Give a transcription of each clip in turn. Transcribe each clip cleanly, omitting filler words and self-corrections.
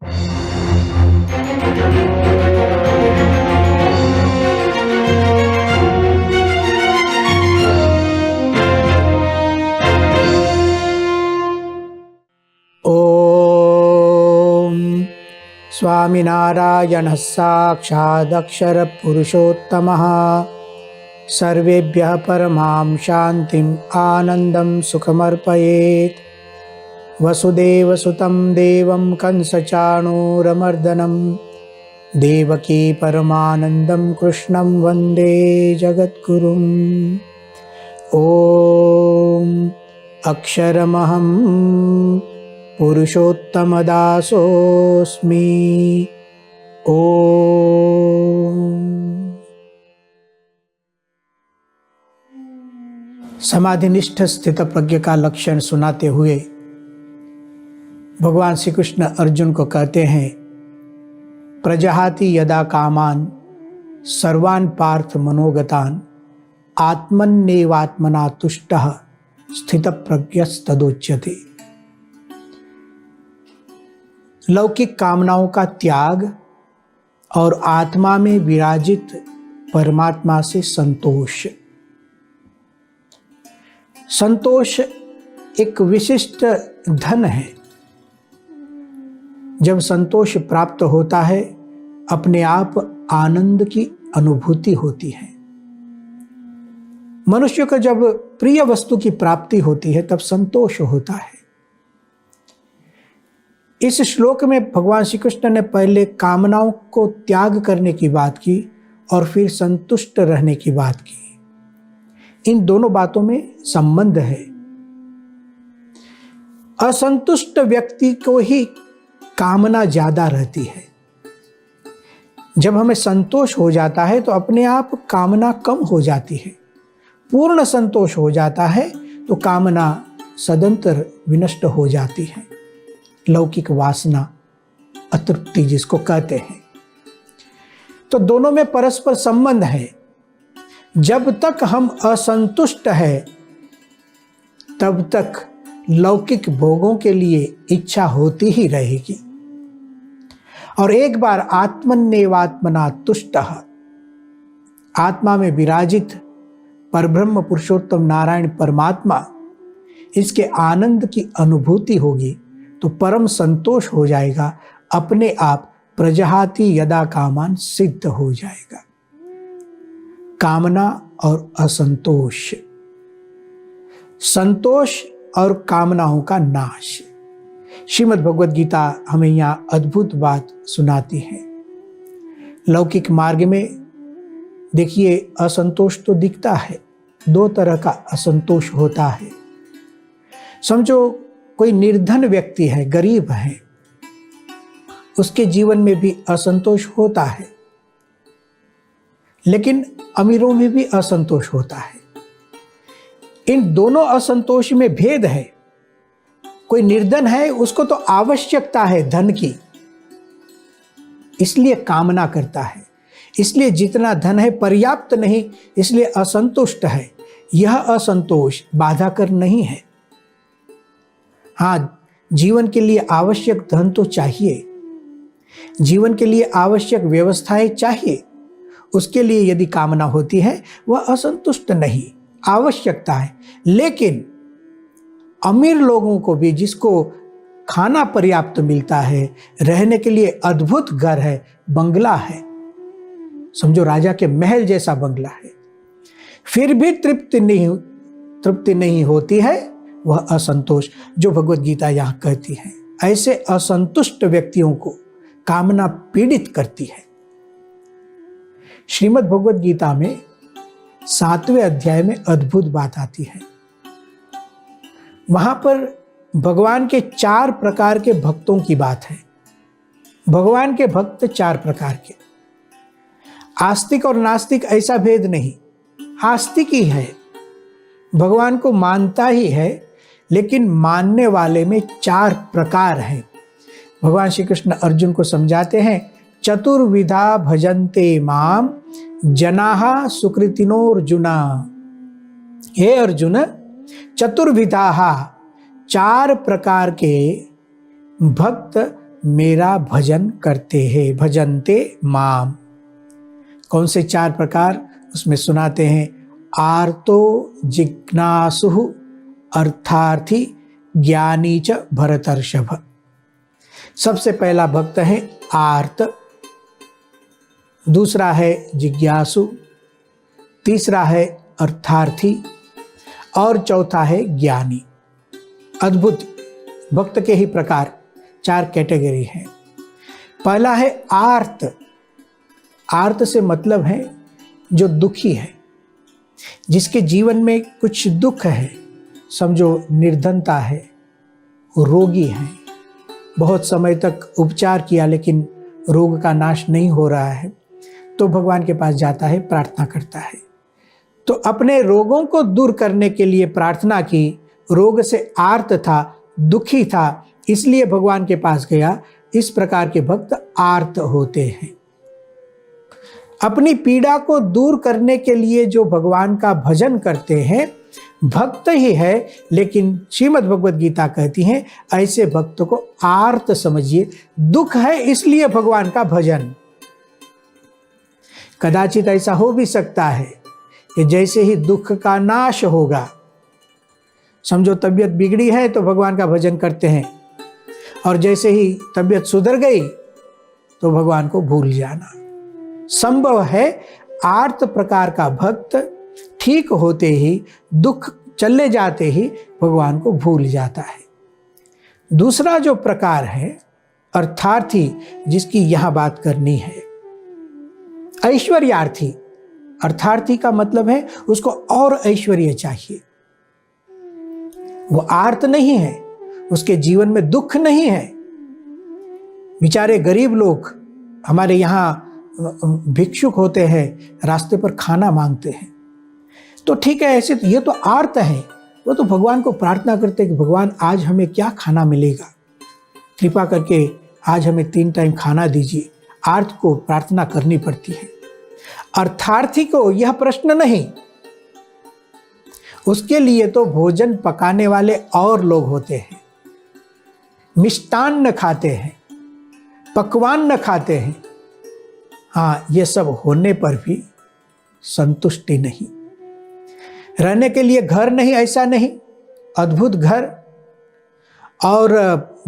ओम स्वामिनारायणः साक्षादक्षर पुरुषोत्तमः सर्वेभ्यः परमां शान्तिम् आनन्दं सुखमर्पयेत्। वसुदेवसुतं देवं कंसचाणूरमर्दनं देवकी परमानन्दं कृष्णं वन्दे जगद्गुरुम्। ॐ अक्षरमहं पुरुषोत्तमदासोऽस्मि। ओम। समाधिनिष्ठ स्थित प्रज्ञ का लक्षण सुनाते हुए भगवान श्री कृष्ण अर्जुन को कहते हैं, प्रजहाति यदा कामान सर्वान् पार्थ मनोगतान आत्मन्नेवात्मना तुष्टः स्थित प्रज्ञस्तदोच्यते। लौकिक कामनाओं का त्याग और आत्मा में विराजित परमात्मा से संतोष। संतोष एक विशिष्ट धन है। जब संतोष प्राप्त होता है, अपने आप आनंद की अनुभूति होती है। मनुष्य को जब प्रिय वस्तु की प्राप्ति होती है, तब संतोष होता है। इस श्लोक में भगवान श्री कृष्ण ने पहले कामनाओं को त्याग करने की बात की और फिर संतुष्ट रहने की बात की। इन दोनों बातों में संबंध है। असंतुष्ट व्यक्ति को ही कामना ज्यादा रहती है। जब हमें संतोष हो जाता है तो अपने आप कामना कम हो जाती है। पूर्ण संतोष हो जाता है तो कामना सदंतर विनष्ट हो जाती है। लौकिक वासना, अतृप्ति जिसको कहते हैं। तो दोनों में परस्पर संबंध है। जब तक हम असंतुष्ट हैं, तब तक लौकिक भोगों के लिए इच्छा होती ही रहेगी। और एक बार आत्मन्नेवात्मना तुष्टः, आत्मा में विराजित परब्रह्म पुरुषोत्तम नारायण परमात्मा, इसके आनंद की अनुभूति होगी तो परम संतोष हो जाएगा। अपने आप प्रजहाति यदा कामान सिद्ध हो जाएगा। कामना और असंतोष, संतोष और कामनाओं का नाश। श्रीमद् भगवद गीता हमें यहाँ अद्भुत बात सुनाती है। लौकिक मार्ग में देखिए, असंतोष तो दिखता है। दो तरह का असंतोष होता है। समझो कोई निर्धन व्यक्ति है, गरीब है, उसके जीवन में भी असंतोष होता है। लेकिन अमीरों में भी असंतोष होता है। इन दोनों असंतोष में भेद है। कोई निर्धन है, उसको तो आवश्यकता है धन की, इसलिए कामना करता है। इसलिए जितना धन है पर्याप्त नहीं, इसलिए असंतुष्ट है। यह असंतोष बाधाकर नहीं है। हाँ, जीवन के लिए आवश्यक धन तो चाहिए, जीवन के लिए आवश्यक व्यवस्थाएं चाहिए। उसके लिए यदि कामना होती है, वह असंतुष्ट नहीं, आवश्यकता है। लेकिन अमीर लोगों को भी, जिसको खाना पर्याप्त मिलता है, रहने के लिए अद्भुत घर है, बंगला है, समझो राजा के महल जैसा बंगला है, फिर भी तृप्ति नहीं होती है, वह असंतोष जो भगवद गीता यहाँ कहती है। ऐसे असंतुष्ट व्यक्तियों को कामना पीड़ित करती है। श्रीमद् भगवद गीता में 7वें अध्याय में अद्भुत बात आती है। वहां पर भगवान के 4 प्रकार के भक्तों की बात है। भगवान के भक्त 4 प्रकार के। आस्तिक और नास्तिक ऐसा भेद नहीं। आस्तिक ही है, भगवान को मानता ही है, लेकिन मानने वाले में 4 प्रकार हैं। भगवान श्री कृष्ण अर्जुन को समझाते हैं, चतुर्विधा भजन्ते माम जनाः सुकृतिनोर्जुना। हे अर्जुन, चतुर्विधा 4 प्रकार के भक्त मेरा भजन करते हैं, भजन्ते माम। कौन से 4 प्रकार उसमें सुनाते हैं? आर्तो जिज्ञासु अर्थार्थी ज्ञानी च भरतर्षभ। सबसे पहला भक्त है आर्त, दूसरा है जिज्ञासु, तीसरा है अर्थार्थी और चौथा है ज्ञानी। अद्भुत भक्त के ही प्रकार 4 कैटेगरी हैं। पहला है आर्त। आर्त से मतलब है जो दुखी है, जिसके जीवन में कुछ दुख है, समझो निर्धनता है, रोगी है, बहुत समय तक उपचार किया लेकिन रोग का नाश नहीं हो रहा है, तो भगवान के पास जाता है, प्रार्थना करता है। तो अपने रोगों को दूर करने के लिए प्रार्थना की, रोग से आर्त था, दुखी था, इसलिए भगवान के पास गया। इस प्रकार के भक्त आर्त होते हैं। अपनी पीड़ा को दूर करने के लिए जो भगवान का भजन करते हैं, भक्त ही है, लेकिन श्रीमद् भगवद गीता कहती है ऐसे भक्त को आर्त समझिए। दुख है इसलिए भगवान का भजन। कदाचित ऐसा हो भी सकता है कि जैसे ही दुख का नाश होगा, समझो तबीयत बिगड़ी है तो भगवान का भजन करते हैं, और जैसे ही तबीयत सुधर गई तो भगवान को भूल जाना संभव है। आर्त प्रकार का भक्त ठीक होते ही, दुख चले जाते ही भगवान को भूल जाता है। दूसरा जो प्रकार है अर्थार्थी, जिसकी यहां बात करनी है, ऐश्वर्यार्थी। अर्थार्थी का मतलब है उसको और ऐश्वर्य चाहिए। वो आर्त नहीं है, उसके जीवन में दुख नहीं है। बेचारे गरीब लोग हमारे यहाँ भिक्षुक होते हैं, रास्ते पर खाना मांगते हैं, तो ठीक है, ऐसे ये तो आर्त है। वो तो भगवान को प्रार्थना करते हैं कि भगवान आज हमें क्या खाना मिलेगा, कृपा करके आज हमें 3 टाइम खाना दीजिए। आर्त को प्रार्थना करनी पड़ती है। अर्थार्थी को यह प्रश्न नहीं, उसके लिए तो भोजन पकाने वाले और लोग होते हैं, मिष्टान्न खाते हैं, पकवान खाते हैं। हाँ, ये सब होने पर भी संतुष्टि नहीं। रहने के लिए घर नहीं, ऐसा नहीं, अद्भुत घर और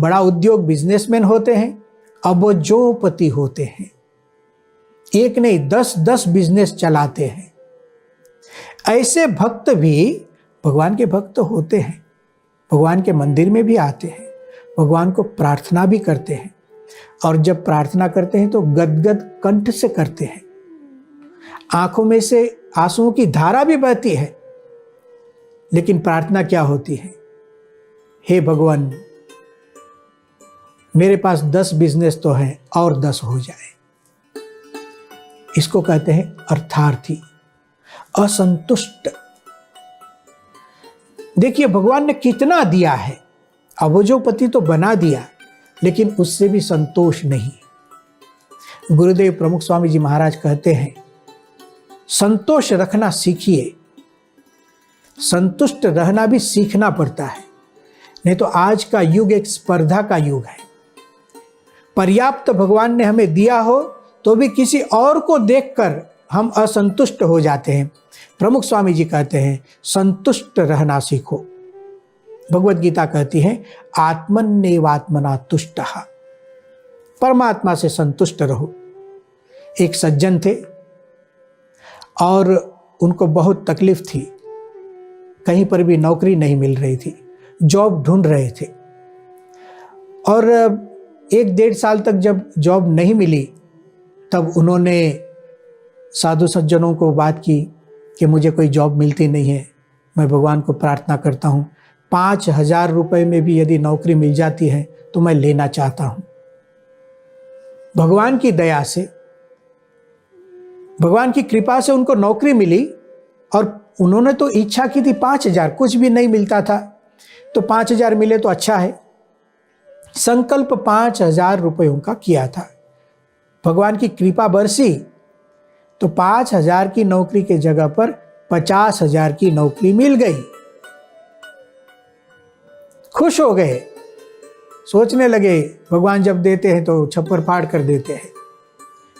बड़ा उद्योग, बिजनेसमैन होते हैं, अबजोपति होते हैं, एक नहीं 10-10 बिजनेस चलाते हैं। ऐसे भक्त भी भगवान के भक्त होते हैं, भगवान के मंदिर में भी आते हैं, भगवान को प्रार्थना भी करते हैं, और जब प्रार्थना करते हैं तो गदगद कंठ से करते हैं, आंखों में से आंसुओं की धारा भी बहती है। लेकिन प्रार्थना क्या होती है? हे भगवान, मेरे पास 10 बिजनेस तो है और 10 हो जाए। इसको कहते हैं अर्थार्थी, असंतुष्ट। देखिए भगवान ने कितना दिया है, अबजोपति तो बना दिया, लेकिन उससे भी संतोष नहीं। गुरुदेव प्रमुख स्वामी जी महाराज कहते हैं, संतोष रखना सीखिए, संतुष्ट रहना भी सीखना पड़ता है। नहीं तो आज का युग एक स्पर्धा का युग है। पर्याप्त भगवान ने हमें दिया हो तो भी किसी और को देखकर हम असंतुष्ट हो जाते हैं। प्रमुख स्वामी जी कहते हैं, संतुष्ट रहना सीखो। भगवद गीता कहती है, आत्मन्नेवात्मना तुष्टः, परमात्मा से संतुष्ट रहो। एक सज्जन थे और उनको बहुत तकलीफ थी, कहीं पर भी नौकरी नहीं मिल रही थी, जॉब ढूंढ रहे थे, और 1-1.5 साल तक जब जॉब नहीं मिली तब उन्होंने साधु सज्जनों को बात की कि मुझे कोई जॉब मिलती नहीं है, मैं भगवान को प्रार्थना करता हूँ, 5,000 रुपये में भी यदि नौकरी मिल जाती है तो मैं लेना चाहता हूँ। भगवान की दया से, भगवान की कृपा से उनको नौकरी मिली, और उन्होंने तो इच्छा की थी 5,000, कुछ भी नहीं मिलता था, तो 5,000 मिले तो अच्छा है। संकल्प 5,000 रुपयों का किया था। भगवान की कृपा बरसी तो 5,000 की नौकरी के जगह पर 50,000 की नौकरी मिल गई। खुश हो गए, सोचने लगे भगवान जब देते हैं तो छप्पर फाड़ कर देते हैं।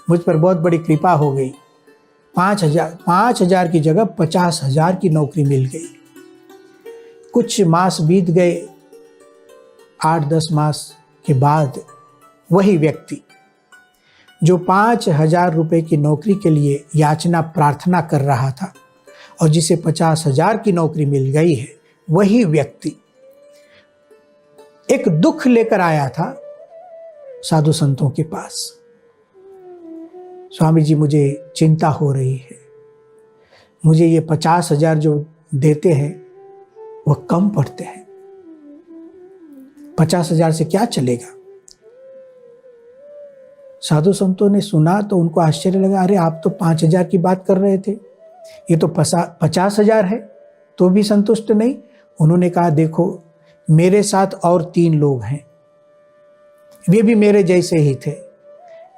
मुझ पर बहुत बड़ी कृपा हो गई। 5,000 की जगह 50,000 की नौकरी मिल गई। कुछ मास बीत गए, 8-10 मास के बाद वही व्यक्ति जो 5,000 रुपए की नौकरी के लिए याचना प्रार्थना कर रहा था और जिसे 50,000 की नौकरी मिल गई है, वही व्यक्ति एक दुख लेकर आया था साधु संतों के पास। स्वामी जी, मुझे चिंता हो रही है, मुझे ये 50,000 जो देते हैं वह कम पड़ते हैं, 50,000 से क्या चलेगा। साधु संतों ने सुना तो उनको आश्चर्य लगा, अरे आप तो 5,000 की बात कर रहे थे, ये तो 50,000 है, तो भी संतुष्ट नहीं। उन्होंने कहा, देखो मेरे साथ और 3 लोग हैं, वे भी मेरे जैसे ही थे,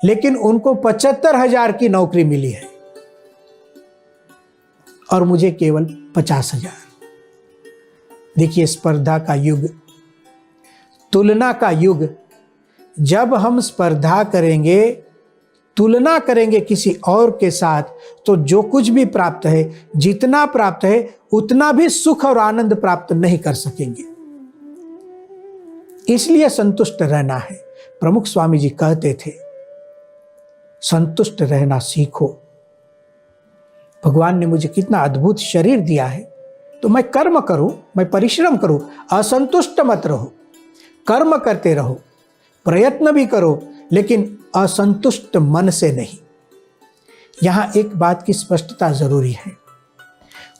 लेकिन उनको 75,000 की नौकरी मिली है और मुझे केवल 50,000। देखिए, स्पर्धा का युग, तुलना का युग। जब हम स्पर्धा करेंगे, तुलना करेंगे किसी और के साथ, तो जो कुछ भी प्राप्त है, जितना प्राप्त है, उतना भी सुख और आनंद प्राप्त नहीं कर सकेंगे। इसलिए संतुष्ट रहना है। प्रमुख स्वामी जी कहते थे, संतुष्ट रहना सीखो। भगवान ने मुझे कितना अद्भुत शरीर दिया है, तो मैं कर्म करूं, मैं परिश्रम करूं, असंतुष्ट मत रहो, कर्म करते रहो, प्रयत्न भी करो, लेकिन असंतुष्ट मन से नहीं। यहां एक बात की स्पष्टता जरूरी है।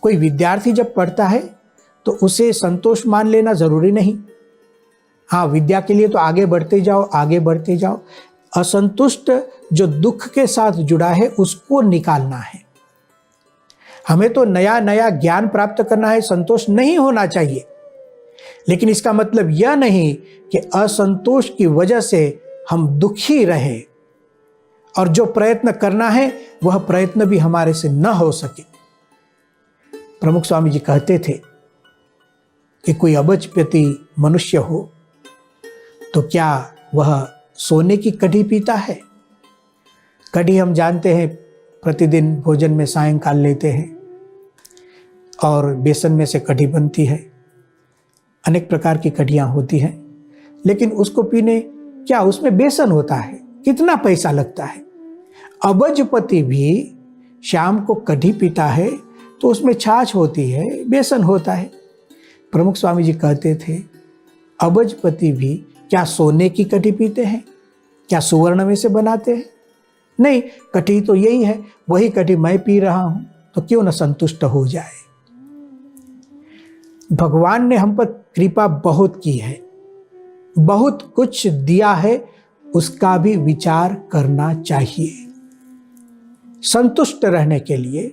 कोई विद्यार्थी जब पढ़ता है तो उसे संतोष मान लेना जरूरी नहीं। हाँ, विद्या के लिए तो आगे बढ़ते जाओ, आगे बढ़ते जाओ। असंतुष्ट जो दुख के साथ जुड़ा है उसको निकालना है। हमें तो नया नया ज्ञान प्राप्त करना है, संतोष नहीं होना चाहिए। लेकिन इसका मतलब यह नहीं कि असंतोष की वजह से हम दुखी रहे और जो प्रयत्न करना है वह प्रयत्न भी हमारे से न हो सके। प्रमुख स्वामी जी कहते थे कि कोई अबजपति मनुष्य हो तो क्या वह सोने की कढ़ी पीता है? कढ़ी हम जानते हैं प्रतिदिन भोजन में सायंकाल लेते हैं और बेसन में से कढ़ी बनती है। अनेक प्रकार की कढ़ियाँ होती हैं, लेकिन उसको पीने क्या उसमें बेसन होता है? कितना पैसा लगता है। अबजपति भी शाम को कढ़ी पीता है तो उसमें छाछ होती है, बेसन होता है। प्रमुख स्वामी जी कहते थे, अबजपति भी क्या सोने की कढ़ी पीते हैं? क्या सुवर्ण में से बनाते हैं? नहीं, कढ़ी तो यही है, वही कढ़ी मैं पी रहा हूं, तो क्यों न संतुष्ट हो जाए। भगवान ने हम पर कृपा बहुत की है, बहुत कुछ दिया है, उसका भी विचार करना चाहिए संतुष्ट रहने के लिए,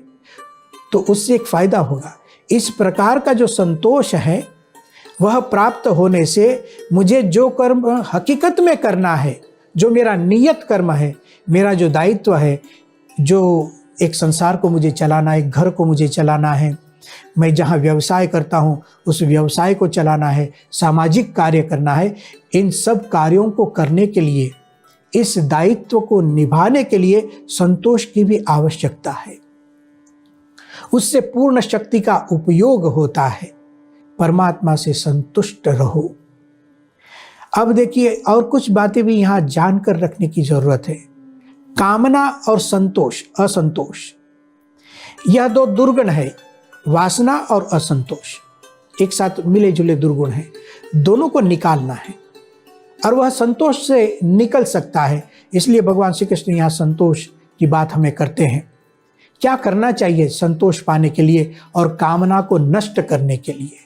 तो उससे एक फायदा होगा। इस प्रकार का जो संतोष है वह प्राप्त होने से मुझे जो कर्म हकीकत में करना है, जो मेरा नियत कर्म है, मेरा जो दायित्व है, जो एक संसार को मुझे चलाना है, एक घर को मुझे चलाना है, मैं जहाँ व्यवसाय करता हूँ उस व्यवसाय को चलाना है, सामाजिक कार्य करना है, इन सब कार्यों को करने के लिए, इस दायित्व को निभाने के लिए संतोष की भी आवश्यकता है। उससे पूर्ण शक्ति का उपयोग होता है। परमात्मा से संतुष्ट रहो। अब देखिए, और कुछ बातें भी यहाँ जानकर रखने की जरूरत है। कामना और संतोष, असंतोष, यह 2 दुर्गुण है। वासना और असंतोष एक साथ मिले जुले दुर्गुण हैं, दोनों को निकालना है और वह संतोष से निकल सकता है। इसलिए भगवान श्री कृष्ण यहाँ संतोष की बात हमें करते हैं। क्या करना चाहिए संतोष पाने के लिए और कामना को नष्ट करने के लिए?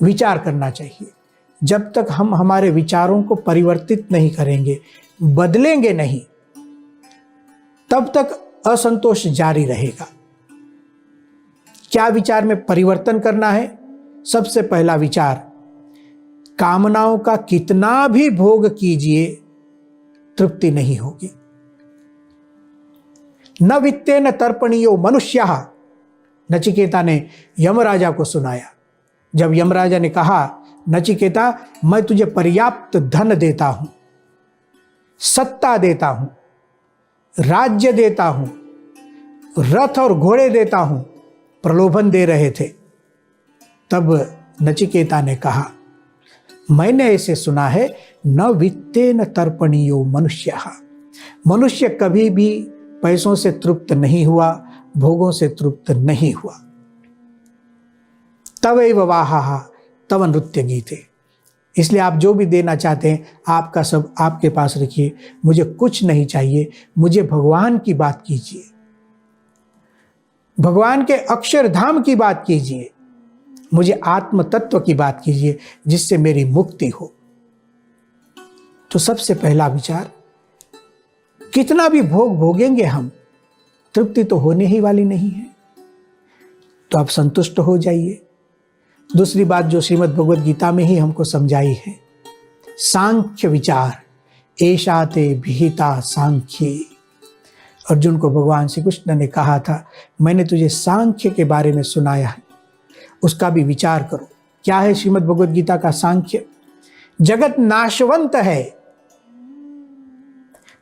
विचार करना चाहिए। जब तक हम हमारे विचारों को परिवर्तित नहीं करेंगे, बदलेंगे नहीं, तब तक असंतोष जारी रहेगा। क्या विचार में परिवर्तन करना है? सबसे पहला विचार, कामनाओं का कितना भी भोग कीजिए तृप्ति नहीं होगी। न वित्तेन तर्पणीयो मनुष्यः, नचिकेता ने यमराजा को सुनाया। जब यमराजा ने कहा नचिकेता, मैं तुझे पर्याप्त धन देता हूं, सत्ता देता हूं, राज्य देता हूं, रथ और घोड़े देता हूं, प्रलोभन दे रहे थे। तब नचिकेता ने कहा, मैंने ऐसे सुना है, न वित्तेन तर्पणीयो मनुष्यः, मनुष्य कभी भी पैसों से तृप्त नहीं हुआ, भोगों से तृप्त नहीं हुआ। तवैव वाहाहा तव नृत्य गीते। इसलिए आप जो भी देना चाहते हैं आपका सब आपके पास रखिए, मुझे कुछ नहीं चाहिए, मुझे भगवान की बात कीजिए, भगवान के अक्षरधाम की बात कीजिए, मुझे आत्म तत्व की बात कीजिए जिससे मेरी मुक्ति हो। तो सबसे पहला विचार, कितना भी भोग भोगेंगे हम, तृप्ति तो होने ही वाली नहीं है, तो आप संतुष्ट हो जाइए। दूसरी बात जो श्रीमद् भगवद गीता में ही हमको समझाई है, सांख्य विचार, एषा ते विहिता सांख्ये। अर्जुन को भगवान श्री कृष्ण ने कहा था, मैंने तुझे सांख्य के बारे में सुनाया है, उसका भी विचार करो। क्या है श्रीमद् भगवद गीता का सांख्य? जगत नाशवंत है,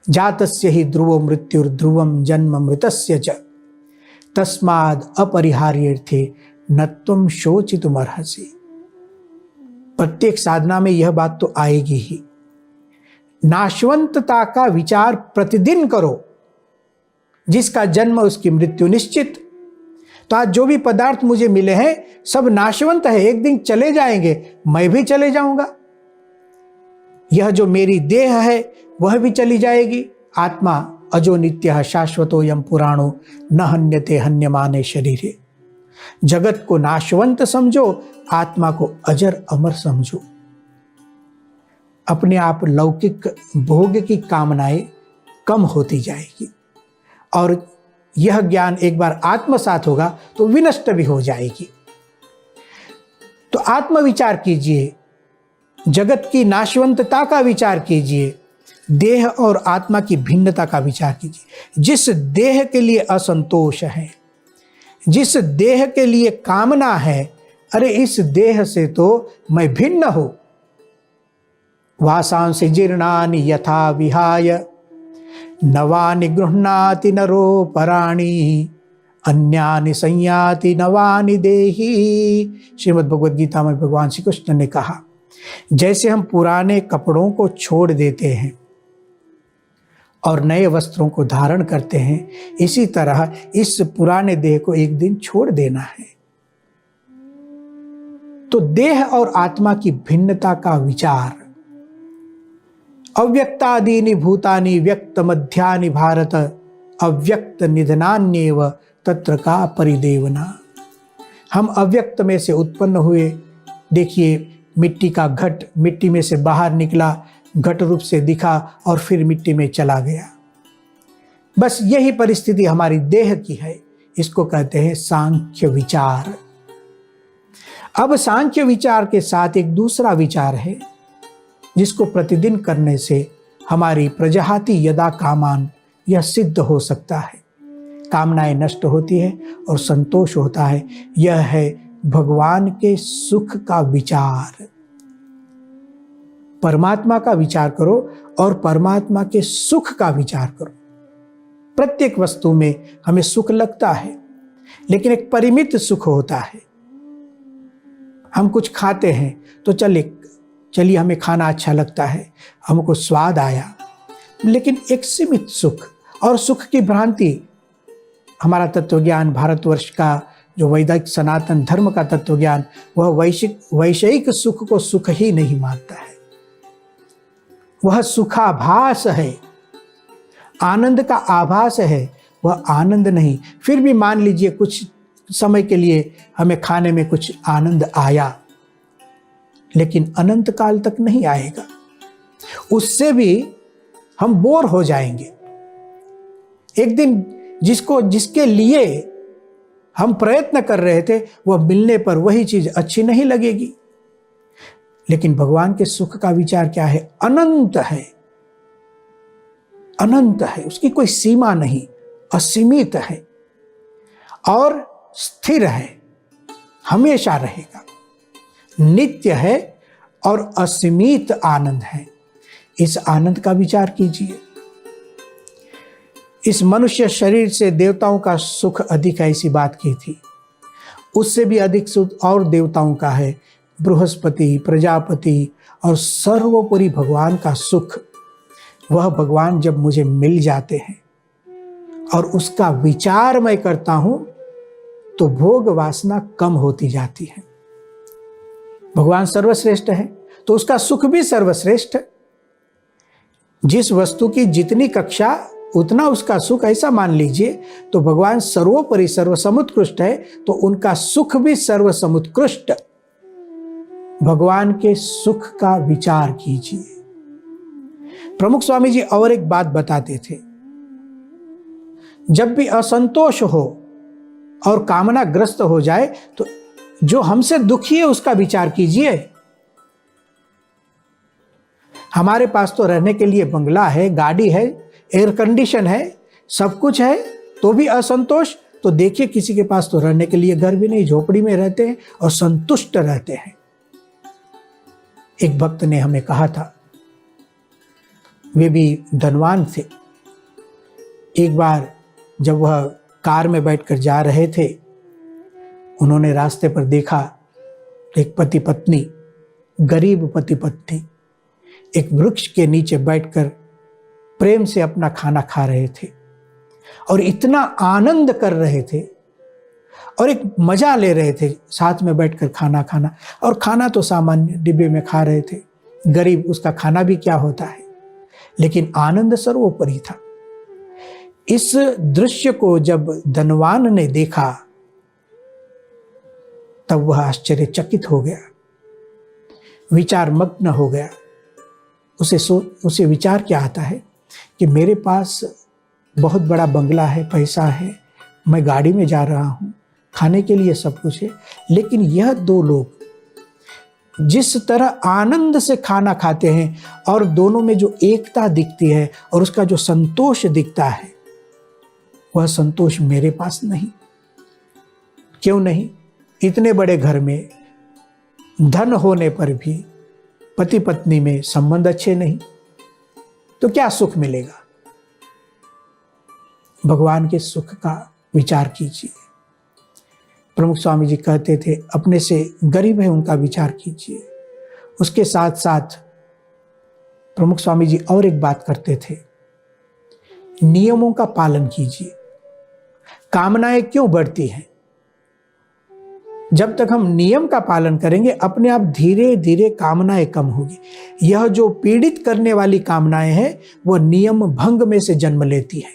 जातस्य ही ध्रुवो मृत्युर्ध्रुवम जन्म मृतस्य च, तस्माद् अपरिहार्यर्थे न तुम शोचितुमर्हसि। प्रत्येक साधना में यह बात तो आएगी ही। नाशवंतता का विचार प्रतिदिन करो, जिसका जन्म उसकी मृत्यु निश्चित। तो आज जो भी पदार्थ मुझे मिले हैं सब नाशवंत है, एक दिन चले जाएंगे, मैं भी चले जाऊंगा। यह जो मेरी देह है वह भी चली जाएगी। आत्मा अजो नित्यः शाश्वतो यम पुराणो न हन्यते हन्यमाने शरीरे। जगत को नाशवंत समझो, आत्मा को अजर अमर समझो। अपने आप लौकिक भोग की कामनाएं कम होती जाएगी और यह ज्ञान एक बार आत्मसात होगा तो विनष्ट भी हो जाएगी। तो आत्मविचार कीजिए, जगत की नाशवंतता का विचार कीजिए, देह और आत्मा की भिन्नता का विचार कीजिए। जिस देह के लिए असंतोष है, जिस देह के लिए कामना है, अरे इस देह से तो मैं भिन्न हूं। वासांसि जीर्णानि यथा विहाय नवानि गृह्णाति नरो पराणि अन्यानि संयाति नवानि देहि। श्रीमद् भगवद गीता में भगवान श्री कृष्ण ने कहा, जैसे हम पुराने कपड़ों को छोड़ देते हैं और नए वस्त्रों को धारण करते हैं, इसी तरह इस पुराने देह को एक दिन छोड़ देना है। तो देह और आत्मा की भिन्नता का विचार, अव्यक्तादीनि भूतानि व्यक्त मध्यानि भारत अव्यक्त निधनान्येव तत्र का परिदेवना। हम अव्यक्त में से उत्पन्न हुए। देखिए, मिट्टी का घट मिट्टी में से बाहर निकला, घट रूप से दिखा और फिर मिट्टी में चला गया। बस यही परिस्थिति हमारी देह की है। इसको कहते हैं सांख्य विचार। अब सांख्य विचार के साथ एक दूसरा विचार है जिसको प्रतिदिन करने से हमारी प्रजहाति यदा कामान, यह सिद्ध हो सकता है। कामनाएं नष्ट होती है और संतोष होता है। यह है भगवान के सुख का विचार। परमात्मा का विचार करो और परमात्मा के सुख का विचार करो। प्रत्येक वस्तु में हमें सुख लगता है, लेकिन एक परिमित सुख होता है। हम कुछ खाते हैं तो चलिए हमें खाना अच्छा लगता है, हमको स्वाद आया, लेकिन एक सीमित सुख। और सुख की भ्रांति, हमारा तत्वज्ञान, भारतवर्ष का जो वैदिक सनातन धर्म का तत्वज्ञान, वह वैषयिक सुख को सुख ही नहीं मानता है। वह सुखाभास है, आनंद का आभास है, वह आनंद नहीं। फिर भी मान लीजिए कुछ समय के लिए हमें खाने में कुछ आनंद आया, लेकिन अनंत काल तक नहीं आएगा। उससे भी हम बोर हो जाएंगे। एक दिन जिसके लिए हम प्रयत्न कर रहे थे, वह मिलने पर वही चीज अच्छी नहीं लगेगी। लेकिन भगवान के सुख का विचार क्या है? अनंत है, अनंत है, उसकी कोई सीमा नहीं, असीमित है और स्थिर है, हमेशा रहेगा, नित्य है और असीमित आनंद है। इस आनंद का विचार कीजिए। इस मनुष्य शरीर से देवताओं का सुख अधिक है, ऐसी बात की थी। उससे भी अधिक सुख और देवताओं का है। बृहस्पति, प्रजापति और सर्वोपरि भगवान का सुख। वह भगवान जब मुझे मिल जाते हैं और उसका विचार मैं करता हूं तो भोग वासना कम होती जाती है। भगवान सर्वश्रेष्ठ है तो उसका सुख भी सर्वश्रेष्ठ है। जिस वस्तु की जितनी कक्षा उतना उसका सुख, ऐसा मान लीजिए। तो भगवान सर्वोपरि सर्वसमुत्कृष्ट है तो उनका सुख भी सर्वसमुत्कृष्ट। भगवान के सुख का विचार कीजिए। प्रमुख स्वामी जी और एक बात बताते थे, जब भी असंतोष हो और कामना ग्रस्त हो जाए तो जो हमसे दुखी है उसका विचार कीजिए। हमारे पास तो रहने के लिए बंगला है, गाड़ी है, एयर कंडीशन है, सब कुछ है, तो भी असंतोष। तो देखिए किसी के पास तो रहने के लिए घर भी नहीं, झोपड़ी में रहते हैं और संतुष्ट रहते हैं। एक भक्त ने हमें कहा था, वे भी धनवान थे। एक बार जब वह कार में बैठकर जा रहे थे, उन्होंने रास्ते पर देखा एक पति पत्नी, गरीब पति पत्नी एक वृक्ष के नीचे बैठकर प्रेम से अपना खाना खा रहे थे और इतना आनंद कर रहे थे और एक मजा ले रहे थे साथ में बैठकर खाना खाना। और खाना तो सामान्य डिब्बे में खा रहे थे, गरीब, उसका खाना भी क्या होता है, लेकिन आनंद सर्वोपरि था। इस दृश्य को जब धनवान ने देखा तब वह आश्चर्यचकित हो गया, विचार मग्न हो गया। उसे विचार क्या आता है कि मेरे पास बहुत बड़ा बंगला है, पैसा है, मैं गाड़ी में जा रहा हूँ, खाने के लिए सब कुछ है, लेकिन यह दो लोग जिस तरह आनंद से खाना खाते हैं और दोनों में जो एकता दिखती है और उसका जो संतोष दिखता है, वह संतोष मेरे पास नहीं। क्यों नहीं? इतने बड़े घर में धन होने पर भी पति पत्नी में संबंध अच्छे नहीं, तो क्या सुख मिलेगा? भगवान के सुख का विचार कीजिए। प्रमुख स्वामी जी कहते थे, अपने से गरीब है उनका विचार कीजिए। उसके साथ साथ प्रमुख स्वामी जी और एक बात करते थे, नियमों का पालन कीजिए। कामनाएं क्यों बढ़ती हैं? जब तक हम नियम का पालन करेंगे अपने आप धीरे धीरे कामनाएं कम होगी। यह जो पीड़ित करने वाली कामनाएं हैं वह नियम भंग में से जन्म लेती है।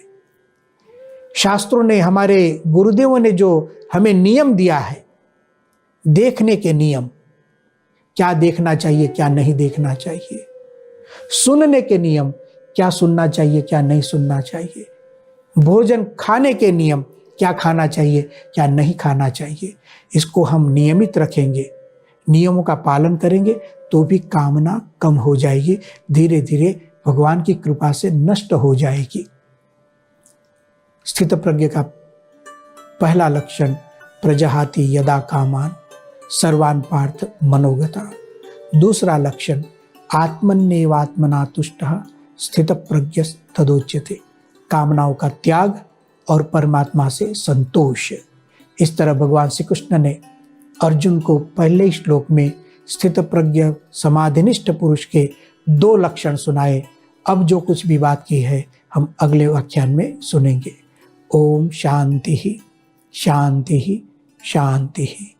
शास्त्रों ने, हमारे गुरुदेवों ने जो हमें नियम दिया है, देखने के नियम, क्या देखना चाहिए क्या नहीं देखना चाहिए, सुनने के नियम, क्या सुनना चाहिए क्या नहीं सुनना चाहिए, भोजन खाने के नियम, क्या खाना चाहिए क्या नहीं खाना चाहिए, इसको हम नियमित रखेंगे, नियमों का पालन करेंगे तो भी कामना कम हो जाएगी, धीरे धीरे भगवान की कृपा से नष्ट हो जाएगी। स्थित प्रज्ञ का पहला लक्षण, प्रजहाति यदा कामान सर्वान पार्थ मनोगता। दूसरा लक्षण, आत्मन्येवात्मना तुष्टः स्थित प्रज्ञ तदोच्यते। कामनाओं का त्याग और परमात्मा से संतोष। इस तरह भगवान श्री कृष्ण ने अर्जुन को पहले श्लोक में स्थित प्रज्ञ समाधिनिष्ठ पुरुष के 2 लक्षण सुनाए। अब जो कुछ भी बात की है हम अगले व्याख्यान में सुनेंगे। ओम शांति ही शांति ही शांति ही।